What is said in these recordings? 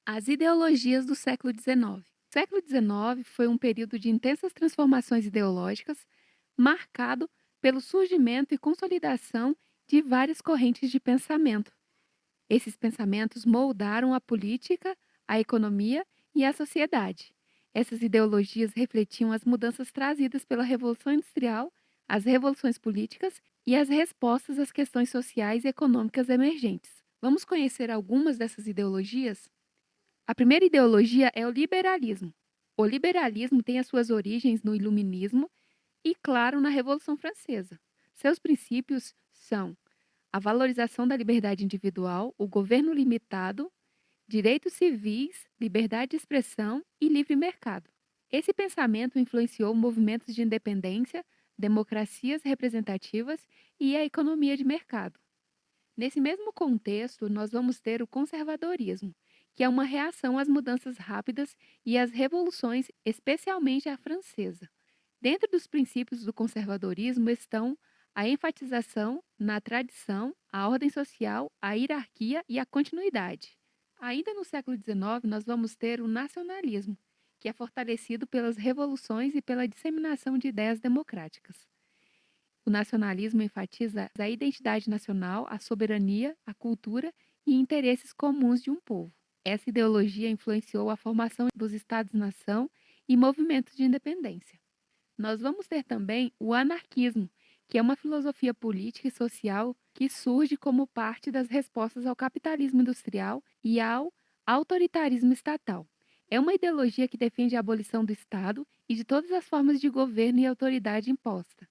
As ideologias do século XIX. O século XIX foi um período de intensas transformações ideológicas, marcado pelo surgimento e consolidação de várias correntes de pensamento. Esses pensamentos moldaram a política, a economia e a sociedade. Essas ideologias refletiam as mudanças trazidas pela Revolução Industrial, as revoluções políticas e as respostas às questões sociais e econômicas emergentes. Vamos conhecer algumas dessas ideologias? A primeira ideologia é o liberalismo. O liberalismo tem as suas origens no iluminismo e, claro, na Revolução Francesa. Seus princípios são a valorização da liberdade individual, o governo limitado, direitos civis, liberdade de expressão e livre mercado. Esse pensamento influenciou movimentos de independência, democracias representativas e a economia de mercado. Nesse mesmo contexto, nós vamos ter o conservadorismo, que é uma reação às mudanças rápidas e às revoluções, especialmente a francesa. Dentro dos princípios do conservadorismo estão a enfatização na tradição, a ordem social, a hierarquia e a continuidade. Ainda no século XIX, nós vamos ter o nacionalismo, que é fortalecido pelas revoluções e pela disseminação de ideias democráticas. O nacionalismo enfatiza a identidade nacional, a soberania, a cultura e interesses comuns de um povo. Essa ideologia influenciou a formação dos Estados-nação e movimentos de independência. Nós vamos ter também o anarquismo, que é uma filosofia política e social que surge como parte das respostas ao capitalismo industrial e ao autoritarismo estatal. É uma ideologia que defende a abolição do Estado e de todas as formas de governo e autoridade imposta,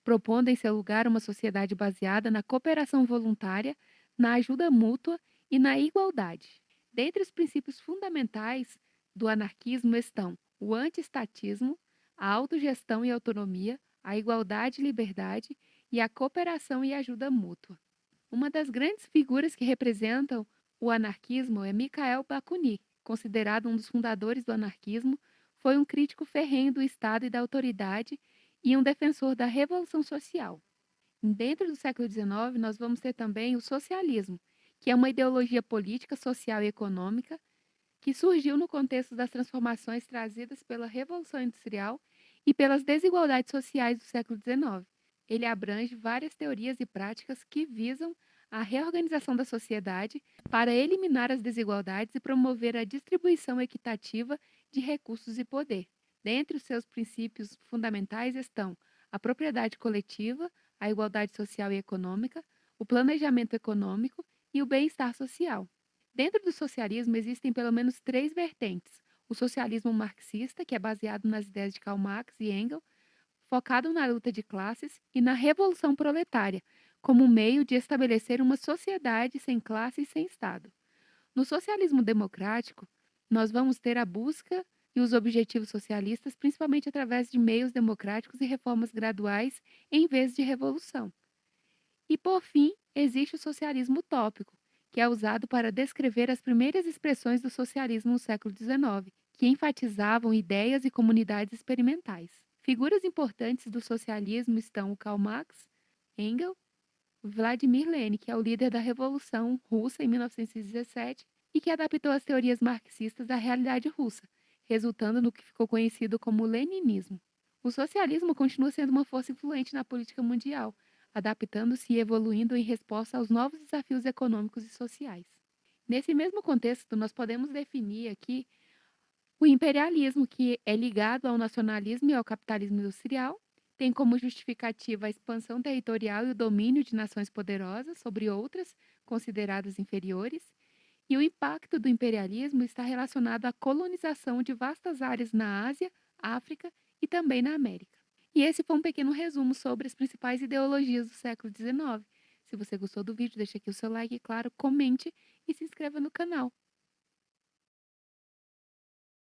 propondo em seu lugar uma sociedade baseada na cooperação voluntária, na ajuda mútua e na igualdade. Dentre os princípios fundamentais do anarquismo estão o antiestatismo, a autogestão e autonomia, a igualdade e liberdade e a cooperação e ajuda mútua. Uma das grandes figuras que representam o anarquismo é Mikhail Bakunin, considerado um dos fundadores do anarquismo, foi um crítico ferrenho do Estado e da autoridade e um defensor da revolução social. Dentro do século XIX, nós vamos ter também o socialismo, que é uma ideologia política, social e econômica que surgiu no contexto das transformações trazidas pela Revolução Industrial e pelas desigualdades sociais do século XIX. Ele abrange várias teorias e práticas que visam a reorganização da sociedade para eliminar as desigualdades e promover a distribuição equitativa de recursos e poder. Dentre os seus princípios fundamentais estão a propriedade coletiva, a igualdade social e econômica, o planejamento econômico e o bem-estar social. Dentro do socialismo existem pelo menos três vertentes. O socialismo marxista, que é baseado nas ideias de Karl Marx e Engels, focado na luta de classes e na revolução proletária, como meio de estabelecer uma sociedade sem classe e sem Estado. No socialismo democrático, nós vamos ter a busca e os objetivos socialistas, principalmente através de meios democráticos e reformas graduais, em vez de revolução. E, por fim, existe o socialismo utópico, que é usado para descrever as primeiras expressões do socialismo no século XIX, que enfatizavam ideias e comunidades experimentais. Figuras importantes do socialismo estão o Karl Marx, Engels, Vladimir Lenin, que é o líder da Revolução Russa em 1917 e que adaptou as teorias marxistas à realidade russa, resultando no que ficou conhecido como leninismo. O socialismo continua sendo uma força influente na política mundial, adaptando-se e evoluindo em resposta aos novos desafios econômicos e sociais. Nesse mesmo contexto, nós podemos definir aqui o imperialismo, que é ligado ao nacionalismo e ao capitalismo industrial, tem como justificativa a expansão territorial e o domínio de nações poderosas sobre outras consideradas inferiores, e o impacto do imperialismo está relacionado à colonização de vastas áreas na Ásia, África e também na América. E esse foi um pequeno resumo sobre as principais ideologias do século XIX. Se você gostou do vídeo, deixe aqui o seu like e, claro, comente e se inscreva no canal.